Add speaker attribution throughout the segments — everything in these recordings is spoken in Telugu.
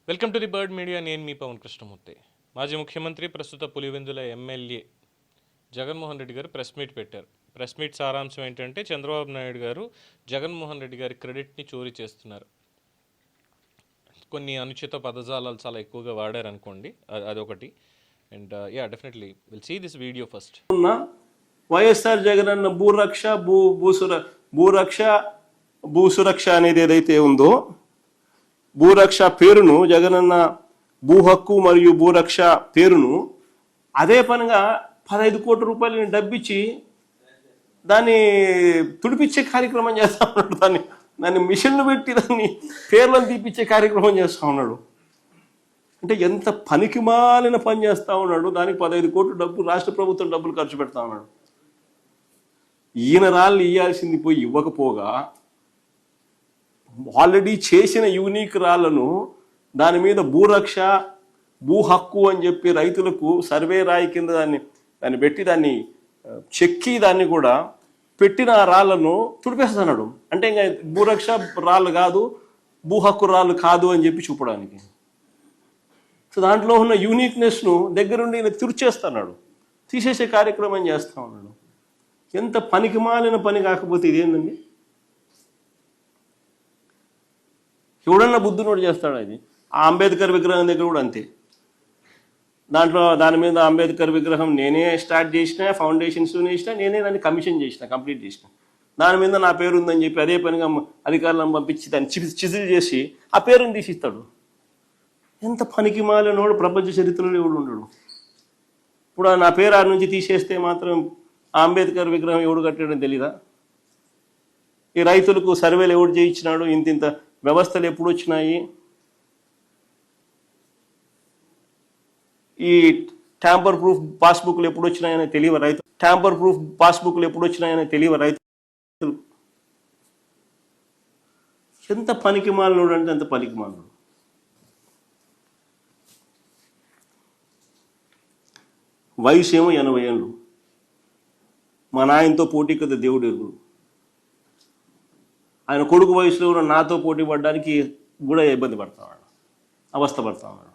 Speaker 1: Welcome to the bird media. నేను మీ పవన్ కృష్ణమూర్తి. మాజీ ముఖ్యమంత్రి, ప్రస్తుత పులివెందుల ఎమ్మెల్యే జగన్మోహన్ రెడ్డి గారు ప్రెస్ మీట్ పెట్టారు. ప్రెస్ మీట్ సారాంశం ఏంటంటే చంద్రబాబు నాయుడు గారు జగన్మోహన్ రెడ్డి గారి క్రెడిట్ని చోరీ చేస్తున్నారు. కొన్ని అనుచిత పదజాలాలు చాలా ఎక్కువగా వాడారనుకోండి, అదొకటి. And definitely will see this video first.
Speaker 2: YSR Jagan అన్న భూసురక్ష అనేది ఏదైతే ఉందో, భూరక్ష పేరును, జగనన్న భూ హక్కు మరియు భూరక్ష పేరును అదే పనిగా 15 కోట్ల రూపాయలని డబ్బిచ్చి దాన్ని తుడిపించే కార్యక్రమం చేస్తా ఉన్నాడు. దాన్ని మిషన్లు పెట్టి దాన్ని పేర్లను తీపిచ్చే కార్యక్రమం చేస్తూ ఉన్నాడు. అంటే ఎంత పనికిమాలిన పని చేస్తూ ఉన్నాడు. దానికి 15 కోట్ల డబ్బు రాష్ట్ర ప్రభుత్వం డబ్బులు ఖర్చు పెడతా ఉన్నాడు. ఈయన రాళ్ళు ఇవ్వాల్సింది పోయి ఇవ్వకపోగా ఆల్రెడీ చేసిన యూనిక్ రాళ్లను దాని మీద భూరక్ష, భూ హక్కు అని చెప్పి రైతులకు సర్వే రాయి కింద దాన్ని పెట్టి దాన్ని చెక్కి దాన్ని కూడా పెట్టిన రాళ్లను తుడిపేస్తున్నాడు. అంటే ఇంకా భూరక్ష రాళ్ళు కాదు, భూ హక్కు రాళ్ళు కాదు అని చెప్పి చూపడానికి. సో దాంట్లో ఉన్న యూనిక్నెస్ను దగ్గరుండి ఈయన తుడిచేస్తున్నాడు, తీసేసే కార్యక్రమం చేస్తూ ఉన్నాడు. ఎంత పనికిమాలిన పని కాకపోతే ఇదేందండి? ఎవడన్నా బుద్ధునోడు చేస్తాడు. అది ఆ అంబేద్కర్ విగ్రహం దగ్గర కూడా అంతే. దాని మీద అంబేద్కర్ విగ్రహం నేనే స్టార్ట్ చేసిన, ఫౌండేషన్స్ వేసిన, నేనే దాన్ని కమిషన్ చేసిన, కంప్లీట్ చేసిన. దాని మీద నా పేరు ఉందని చెప్పి అదే పనిగా అధికారులను పంపించి దాన్ని చిజిల్ చేసి ఆ పేరుని తీసిస్తాడు. ఎంత పనికి మాలినోడు ప్రపంచ చరిత్రలో ఎవడు ఉండడు. ఇప్పుడు నా పేరు ఆ నుంచి తీసేస్తే మాత్రం ఆ అంబేద్కర్ విగ్రహం ఎవడు కట్టాడని తెలీదా? ఈ రైతులకు సర్వేలు ఎవడు చేయించినాడు? ఇంత వ్యవస్థలు ఎప్పుడు వచ్చినాయి? ఈ ట్యాంపర్ ప్రూఫ్ పాస్బుక్లు ఎప్పుడు వచ్చినాయని తెలియదు రైతు. ట్యాంపర్ ప్రూఫ్ పాస్బుక్లు ఎప్పుడు వచ్చినాయని తెలియదు రైతులు. ఎంత పనికి మాలినోడు అంటే అంత పనికి మాలినోడు. వయసు ఏమో 80 ఏళ్ళు. మా నాయనతో పోటీ కదా దేవుడు ఎరుగు. ఆయన కొడుకు వయసులో కూడా నాతో పోటీ పడడానికి కూడా ఇబ్బంది పడతాడు, అవస్థ పడతా ఉన్నాడు.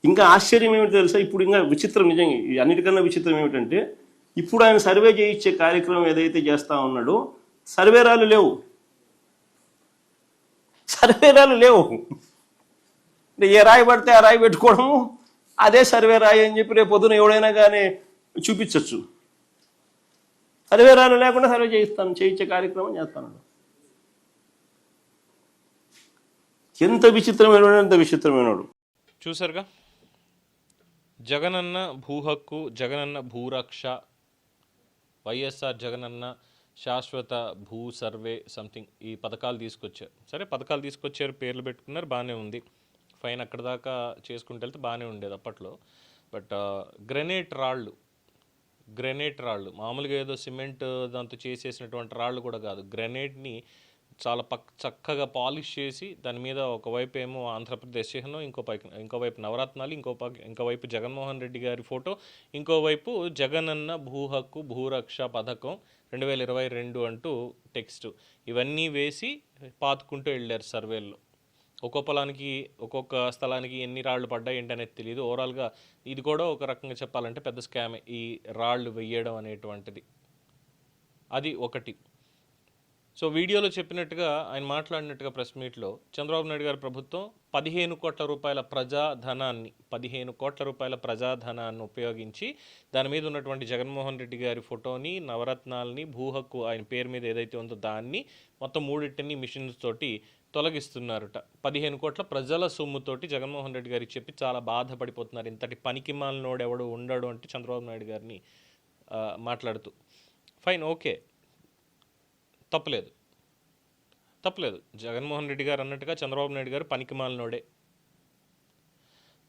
Speaker 2: ఇంకా ఆశ్చర్యం ఏమిటి తెలుసా? ఇప్పుడు ఇంకా విచిత్రం, నిజంగా అన్నిటికన్నా విచిత్రం ఏమిటంటే, ఇప్పుడు ఆయన సర్వే చేయించే కార్యక్రమం ఏదైతే చేస్తూ ఉన్నాడో సర్వేరాలు లేవు. ఏ రాయి పడితే ఆ రాయి పెట్టుకోవడము, అదే సర్వే రాయి అని చెప్పి రేపు పొద్దున ఎవడైనా కానీ చూపించవచ్చు. సర్వే రాళ్ళు లేకుండా సర్వే చేయించే కార్యక్రమం చేస్తాను. ఎంత విచిత్రమైనడు, ఎంత విచిత్రమైనడు.
Speaker 1: చూసారుగా, జగనన్న భూ హక్కు, జగనన్న భూరక్ష, వైఎస్ఆర్ జగనన్న శాశ్వత భూ సర్వే సంథింగ్, ఈ పథకాలు తీసుకొచ్చారు. సరే, పథకాలు తీసుకొచ్చారు, పేర్లు పెట్టుకున్నారు, బాగానే ఉంది, ఫైన్. అక్కడ దాకా చేసుకుంటూ వెళ్తే బాగానే ఉండేది అప్పట్లో. బట్ గ్రెనేట్ రాళ్ళు మామూలుగా ఏదో సిమెంట్ దాంతో చేసేసినటువంటి రాళ్ళు కూడా కాదు. గ్రెనేట్ని చాలా చక్కగా పాలిష్ చేసి దాని మీద ఒకవైపు ఏమో ఆంధ్రప్రదేశ్ చిహ్నం, ఇంకోవైపు నవరత్నాలు, ఇంకోవైపు జగన్మోహన్ రెడ్డి గారి ఫోటో, ఇంకోవైపు జగనన్న భూ హక్కు భూరక్ష పథకం 2022 అంటూ టెక్స్ట్, ఇవన్నీ వేసి పాతుకుంటూ వెళ్ళారు సర్వేల్లో. ఒక్కో పొలానికి, ఒక్కొక్క స్థలానికి ఎన్ని రాళ్ళు పడ్డాయి ఏంటనేది తెలియదు. ఓవరాల్గా ఇది కూడా ఒక రకంగా చెప్పాలంటే పెద్ద స్కామే, ఈ రాళ్ళు వెయ్యడం అనేటువంటిది. అది ఒకటి. సో వీడియోలో చెప్పినట్టుగా, ఆయన మాట్లాడినట్టుగా ప్రెస్ మీట్లో, చంద్రబాబు నాయుడు గారి ప్రభుత్వం 15 కోట్ల రూపాయల ప్రజాధనాన్ని ఉపయోగించి దాని మీద ఉన్నటువంటి జగన్మోహన్ రెడ్డి గారి ఫోటోని, నవరత్నాలని, భూ హక్కు ఆయన పేరు మీద ఏదైతే ఉందో దాన్ని మొత్తం 3 మిషన్స్ తోటి తొలగిస్తున్నారట. 15 కోట్ల ప్రజల సొమ్ముతోటి జగన్మోహన్ రెడ్డి గారికి చెప్పి చాలా బాధపడిపోతున్నారు. ఇంతటి పనికిమాలినోడు ఎవడు ఉండడు అంటే చంద్రబాబు నాయుడు గారిని మాట్లాడుతూ. ఫైన్, ఓకే, తప్పలేదు. జగన్మోహన్ రెడ్డి గారు అన్నట్టుగా చంద్రబాబు నాయుడు గారు పనికిమాలినోడే.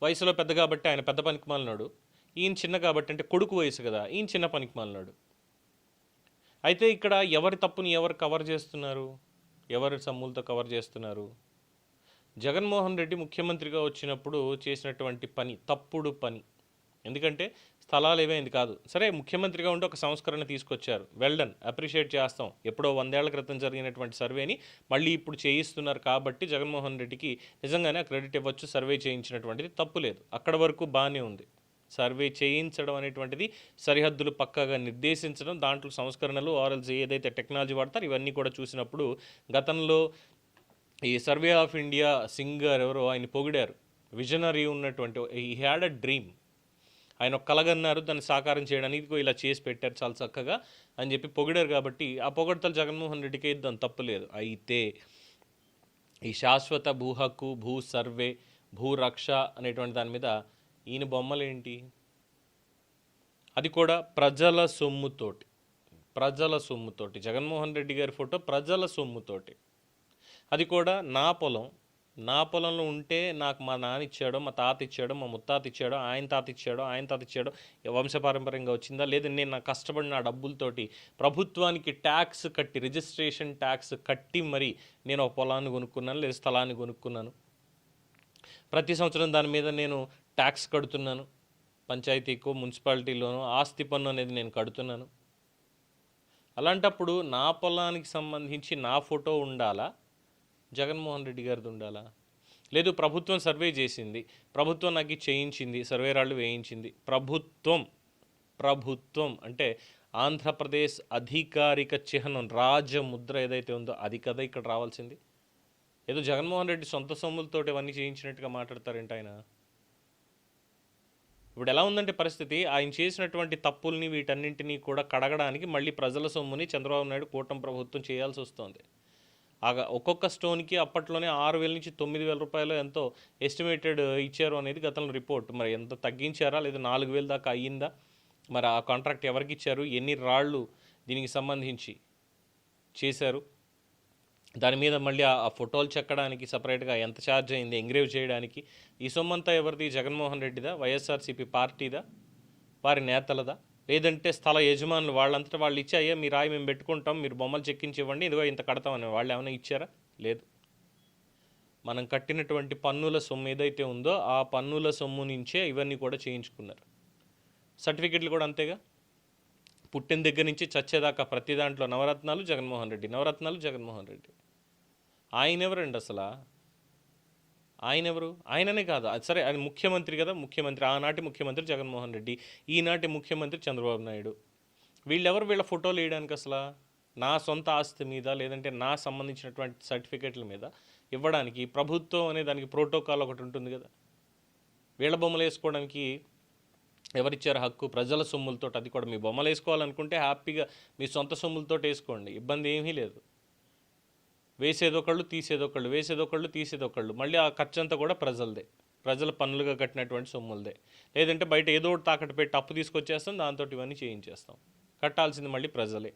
Speaker 1: వయసులో పెద్ద కాబట్టి ఆయన పెద్ద పనికిమాలినోడు, ఈయన చిన్న కాబట్టి, అంటే కొడుకు వయసు కదా, ఈయన చిన్న పనికిమాలినోడు. అయితే ఇక్కడ ఎవరి తప్పుని ఎవరు కవర్ చేస్తున్నారు, ఎవరి సమ్ములతో కవర్ చేస్తున్నారు? జగన్మోహన్ రెడ్డి ముఖ్యమంత్రిగా వచ్చినప్పుడు చేసినటువంటి పని, తప్పుడు పని. ఎందుకంటే స్థలాలు ఏమైంది కాదు. సరే ముఖ్యమంత్రిగా ఉండి ఒక సంస్కరణ తీసుకొచ్చారు, వెల్ డన్, అప్రిషియేట్ చేస్తాం. ఎప్పుడో 100 ఏళ్ల క్రితం జరిగినటువంటి సర్వేని మళ్ళీ ఇప్పుడు చేయిస్తున్నారు కాబట్టి జగన్మోహన్ రెడ్డికి నిజంగానే ఆ క్రెడిట్ ఇవ్వచ్చు. సర్వే చేయించినటువంటిది తప్పు లేదు, అక్కడ వరకు బాగానే ఉంది. సర్వే చేయించడం అనేటువంటిది సరిహద్దులు పక్కాగా నిర్దేశించడం, దాంట్లో సంస్కరణలు ఆర్ఎల్స్ ఏదైతే టెక్నాలజీ వాడతారో ఇవన్నీ కూడా చూసినప్పుడు గతంలో ఈ సర్వే ఆఫ్ ఇండియా సింగర్ ఎవరో ఆయన పొగిడారు, విజనరీ ఉన్నటువంటి ఈ హ్యాడ్ అ డ్రీమ్, ఆయన ఒక కలగన్నారు, దాన్ని సాకారం చేయడానికి ఇదిగో ఇలా చేసి పెట్టారు చాలా చక్కగా అని చెప్పి పొగిడారు. కాబట్టి ఆ పొగడతలు జగన్మోహన్ రెడ్డికి ఇద్దాం, తప్పు లేదు. అయితే ఈ శాశ్వత భూ హక్కు, భూ సర్వే, భూ రక్ష అనేటువంటి దాని మీద ఈయన బొమ్మలేంటి, అది కూడా ప్రజల సొమ్ముతోటి, ప్రజల సొమ్ముతోటి. జగన్మోహన్ రెడ్డి గారి ఫోటో ప్రజల సొమ్ముతోటి, అది కూడా నా పొలం, నా పొలంలో ఉంటే నాకు మా నాన్న ఇచ్చాడో, మా తాత ఇచ్చాడో, మా ముత్తాత ఇచ్చాడో, ఆయన తాత ఇచ్చాడో, ఆయన తాత ఇచ్చాడో, వంశపారంపర్యంగా వచ్చిందా, లేదా నేను నా కష్టపడిన ఆ డబ్బులతోటి ప్రభుత్వానికి ట్యాక్స్ కట్టి, రిజిస్ట్రేషన్ ట్యాక్స్ కట్టి మరి నేను ఒక పొలాన్ని కొనుక్కున్నాను, లేదా స్థలాన్ని కొనుక్కున్నాను, ప్రతి సంవత్సరం దాని మీద నేను ట్యాక్స్ కడుతున్నాను, పంచాయతీకో మున్సిపాలిటీలోనో ఆస్తి పన్ను అనేది నేను కడుతున్నాను. అలాంటప్పుడు నా పొలానికి సంబంధించి నా ఫోటో ఉండాలా, జగన్మోహన్ రెడ్డి గారిది ఉండాలా? లేదు ప్రభుత్వం సర్వే చేసింది, ప్రభుత్వం నాకు చేయించింది, సర్వే రాళ్ళు వేయించింది, ప్రభుత్వం అంటే ఆంధ్రప్రదేశ్ అధికారిక చిహ్నం రాజముద్ర ఏదైతే ఉందో అది కదా ఇక్కడ రావాల్సింది. ఏదో జగన్మోహన్ రెడ్డి సొంత సొమ్ములతో ఇవన్నీ చేయించినట్టుగా మాట్లాడతారేంటి ఆయన? ఇప్పుడు ఎలా ఉందంటే పరిస్థితి, ఆయన చేసినటువంటి తప్పుల్ని వీటన్నింటినీ కూడా కడగడానికి మళ్ళీ ప్రజల సొమ్ముని చంద్రబాబు నాయుడు కూటమి ప్రభుత్వం చేయాల్సి వస్తుంది. ఒక్కొక్క స్టోన్కి అప్పట్లోనే 6,000 నుంచి 9,000 రూపాయలు ఎంతో ఎస్టిమేటెడ్ ఇచ్చారు అనేది గతంలో రిపోర్ట్. మరి ఎంత తగ్గించారా, లేదా 4,000 దాకా అయ్యిందా? మరి ఆ కాంట్రాక్ట్ ఎవరికి ఇచ్చారు, ఎన్ని రాళ్ళు దీనికి సంబంధించి చేశారు, దాని మీద మళ్ళీ ఆ ఫోటోలు చెక్కడానికి సపరేట్గా ఎంత ఛార్జ్ అయింది, ఎంగ్రేవ్ చేయడానికి, ఈ సొమ్మంతా ఎవరిది? జగన్మోహన్ రెడ్డిదా, వైఎస్ఆర్సీపీ పార్టీదా, వారి నేతలదా, లేదంటే స్థల యజమానులు వాళ్ళంతటా వాళ్ళు ఇచ్చి అయ్యా మీ రాయి మేము పెట్టుకుంటాం, మీరు బొమ్మలు చెక్కించి ఇవ్వండి, ఇదిగో ఇంత కడతామని వాళ్ళు ఏమైనా ఇచ్చారా? లేదు. మనం కట్టినటువంటి పన్నుల సొమ్ము ఏదైతే ఉందో ఆ పన్నుల సొమ్ము నుంచే ఇవన్నీ కూడా చేయించుకున్నారు. సర్టిఫికెట్లు కూడా అంతేగా, పుట్టిన దగ్గర నుంచి చచ్చేదాకా ప్రతి దాంట్లో నవరత్నాలు జగన్మోహన్ రెడ్డి, నవరత్నాలు జగన్మోహన్ రెడ్డి. ఆయన ఎవరండి అసలు? ఆయన ఎవరు? ఆయననే కాదు, అది సరే ఆయన ముఖ్యమంత్రి కదా, ముఖ్యమంత్రి, ఆనాటి ముఖ్యమంత్రి జగన్మోహన్ రెడ్డి, ఈనాటి ముఖ్యమంత్రి చంద్రబాబు నాయుడు. వీళ్ళెవరు వీళ్ళ ఫోటోలు వేయడానికి అసలు? నా సొంత ఆస్తి మీద లేదంటే నా సంబంధించినటువంటి సర్టిఫికెట్ల మీద ఇవ్వడానికి ప్రభుత్వం అనే దానికి ప్రోటోకాల్ ఒకటి ఉంటుంది కదా. వీళ్ళ బొమ్మలు వేసుకోవడానికి ఎవరిచ్చారు హక్కు? ప్రజల సొమ్ములతో. అది కూడా మీ బొమ్మలు వేసుకోవాలనుకుంటే హ్యాపీగా మీ సొంత సొమ్ములతో వేసుకోండి, ఇబ్బంది ఏమీ లేదు. వేసేదొకళ్ళు తీసేదొకళ్ళు, వేసేదొకళ్ళు తీసేదొకళ్ళు, మళ్ళీ ఆ ఖర్చు అంతా కూడా ప్రజలదే, ప్రజల పన్నులుగా కట్టినటువంటి సొమ్ములదే. లేదంటే బయట ఏదో ఒకటి తాకట్టు పెట్టి అప్పు తీసుకొచ్చేస్తాం, దాంతో ఇవన్నీ చేయించేస్తాం. కట్టాల్సింది మళ్ళీ ప్రజలే.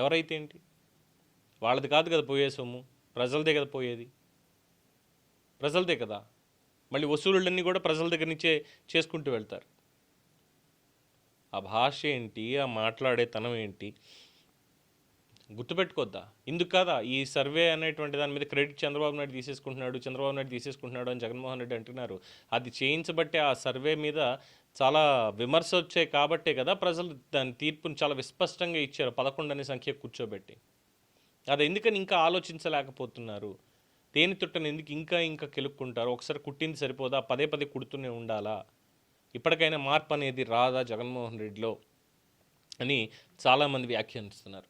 Speaker 1: ఎవరైతే ఏంటి, వాళ్ళది కాదు కదా పోయే సొమ్ము, ప్రజలదే కదా పోయేది, ప్రజలదే కదా. మళ్ళీ వసూళ్ళన్నీ కూడా ప్రజల దగ్గర నుంచే చేసుకుంటూ వెళ్తారు. ఆ భాష ఏంటి, ఆ మాట్లాడే తనం ఏంటి గుర్తుపెట్టుకోద్దా? ఇందుకు కాదా ఈ సర్వే అనేటువంటి దాని మీద క్రెడిట్ చంద్రబాబు నాయుడు తీసేసుకుంటున్నాడు అని జగన్మోహన్ రెడ్డి అంటున్నారు. అది చేయించబట్టే ఆ సర్వే మీద చాలా విమర్శ వచ్చాయి కాబట్టే కదా ప్రజలు దాని తీర్పుని చాలా విస్పష్టంగా ఇచ్చారు, 11 అనే సంఖ్య కూర్చోబెట్టి. అది ఎందుకని ఇంకా ఆలోచించలేకపోతున్నారు? తేనె తుట్టని ఎందుకు ఇంకా కెలుక్కుంటారు? ఒకసారి కుట్టింది సరిపోదా, పదే కుడుతూనే ఉండాలా? ఇప్పటికైనా మార్పు అనేది రాదా జగన్మోహన్ రెడ్డిలో అని చాలామంది వ్యాఖ్యానిస్తున్నారు.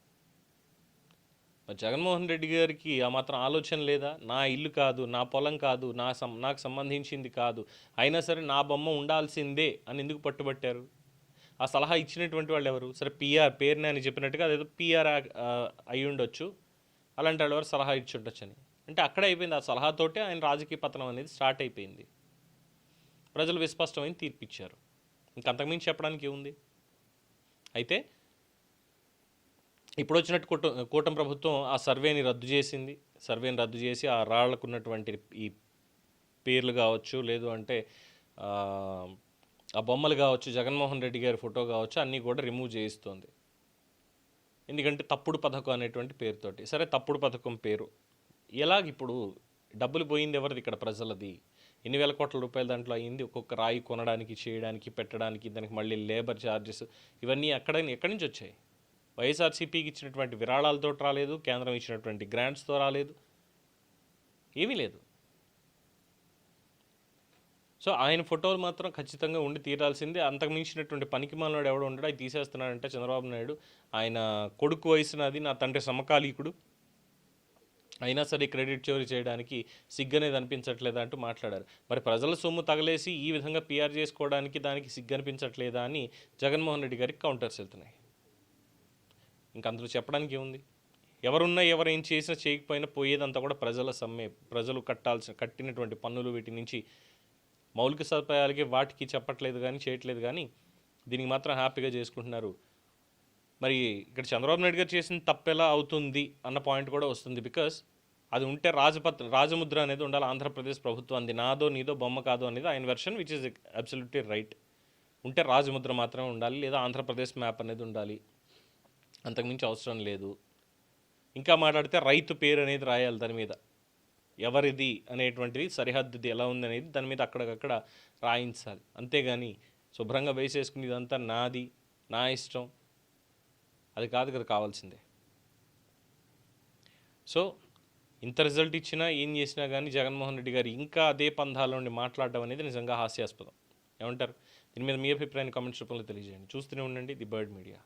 Speaker 1: మరి జగన్మోహన్ రెడ్డి గారికి ఆ మాత్రం ఆలోచన లేదా? నా ఇల్లు కాదు, నా పొలం కాదు, నాకు సంబంధించింది కాదు, అయినా సరే నా బొమ్మ ఉండాల్సిందే అని ఎందుకు పట్టుబట్టారు? ఆ సలహా ఇచ్చినటువంటి వాళ్ళు ఎవరు? సరే పేరుని అని చెప్పినట్టుగా అదేదో పిఆర్ అయి ఉండొచ్చు, అలాంటి వాళ్ళు ఎవరు సలహా ఇచ్చి ఉండొచ్చు అని. అంటే అక్కడే అయిపోయింది, ఆ సలహాతోటే ఆయన రాజకీయ పతనం అనేది స్టార్ట్ అయిపోయింది. ప్రజలు విస్పష్టమైన తీర్పిచ్చారు, ఇంకంతకుమించి చెప్పడానికి ఏముంది? అయితే ఇప్పుడు వచ్చినట్టు కూటమి ప్రభుత్వం ఆ సర్వేని రద్దు చేసి ఆ రాళ్లకు ఉన్నటువంటి ఈ పేర్లు కావచ్చు, లేదు అంటే ఆ బొమ్మలు కావచ్చు, జగన్మోహన్ రెడ్డి గారి ఫోటో కావచ్చు, అన్నీ కూడా రిమూవ్ చేయిస్తోంది. ఎందుకంటే తప్పుడు పథకం అనేటువంటి పేరుతోటి. సరే తప్పుడు పథకం పేరు ఎలాగ ఇప్పుడు డబ్బులు పోయింది ఎవరిది? ఇక్కడ ప్రజలది. ఎన్ని వేల కోట్ల రూపాయలు దాంట్లో అయ్యింది. ఒక్కొక్క రాయి కొనడానికి, చేయడానికి, పెట్టడానికి, దానికి మళ్ళీ లేబర్ ఛార్జెస్, ఇవన్నీ ఎక్కడి నుంచి వచ్చాయి? వైఎస్ఆర్సీపీకి ఇచ్చినటువంటి విరాళాలతో రాలేదు, కేంద్రం ఇచ్చినటువంటి గ్రాంట్స్తో రాలేదు, ఏమీ లేదు. సో ఆయన ఫోటోలు మాత్రం ఖచ్చితంగా ఉండి తీరాల్సిందే. అంతకు మించినటువంటి పనికి మాలినాడు ఎవడో ఉండడు. అవి తీసేస్తున్నాడంటే చంద్రబాబు నాయుడు ఆయన కొడుకు వయసునది, నా తండ్రి సమకాలీకుడు, అయినా సరే క్రెడిట్ చోరీ చేయడానికి సిగ్గనేది అనిపించట్లేదా అంటూ మాట్లాడారు. మరి ప్రజల సొమ్ము తగలేసి ఈ విధంగా పిఆర్ చేసుకోవడానికి దానికి సిగ్గు అనిపించట్లేదా అని జగన్మోహన్ రెడ్డి గారికి కౌంటర్స్ వెళ్తున్నాయి. ఇంకా అందులో చెప్పడానికి ఏముంది? ఎవరున్నా ఎవరు ఏం చేసినా చేయకపోయినా పోయేదంతా కూడా ప్రజల సమ్మె. ప్రజలు కట్టినటువంటి పన్నులు, వీటి నుంచి మౌలిక సదుపాయాలకి వాటికి చెప్పట్లేదు కానీ, చేయట్లేదు కానీ, దీనికి మాత్రం హ్యాపీగా చేసుకుంటున్నారు. మరి ఇక్కడ చంద్రబాబు నాయుడు గారు చేసిన తప్పెలా అవుతుంది అన్న పాయింట్ కూడా వస్తుంది. బికాస్ అది ఉంటే రాజముద్ర అనేది ఉండాలి. ఆంధ్రప్రదేశ్ ప్రభుత్వం అంది నాదో నీదో బొమ్మ కాదు అనేది ఆయన version, which is absolutely right. ఉంటే రాజముద్ర మాత్రమే ఉండాలి, లేదా ఆంధ్రప్రదేశ్ మ్యాప్ అనేది ఉండాలి, అంతకుమించి అవసరం లేదు. ఇంకా మాట్లాడితే రైతు పేరు అనేది రాయాలి దాని మీద, ఎవరిది అనేటువంటిది, సరిహద్దుది ఎలా ఉంది అనేది దాని మీద అక్కడికక్కడ రాయించాలి. అంతేగాని శుభ్రంగా వేసేసుకుని ఇదంతా నాది, నా ఇష్టం, అది కాదు కదా కావాల్సిందే. సో ఇంత రిజల్ట్ ఇచ్చినా ఏం చేసినా కానీ జగన్మోహన్ రెడ్డి గారు ఇంకా అదే పంధాల నుండి మాట్లాడడం అనేది నిజంగా హాస్యాస్పదం. ఏమంటారు? దీని మీద మీ అభిప్రాయాన్ని కామెంట్స్ రూపంలో తెలియజేయండి. చూస్తూనే ఉండండి ది బర్డ్ మీడియా.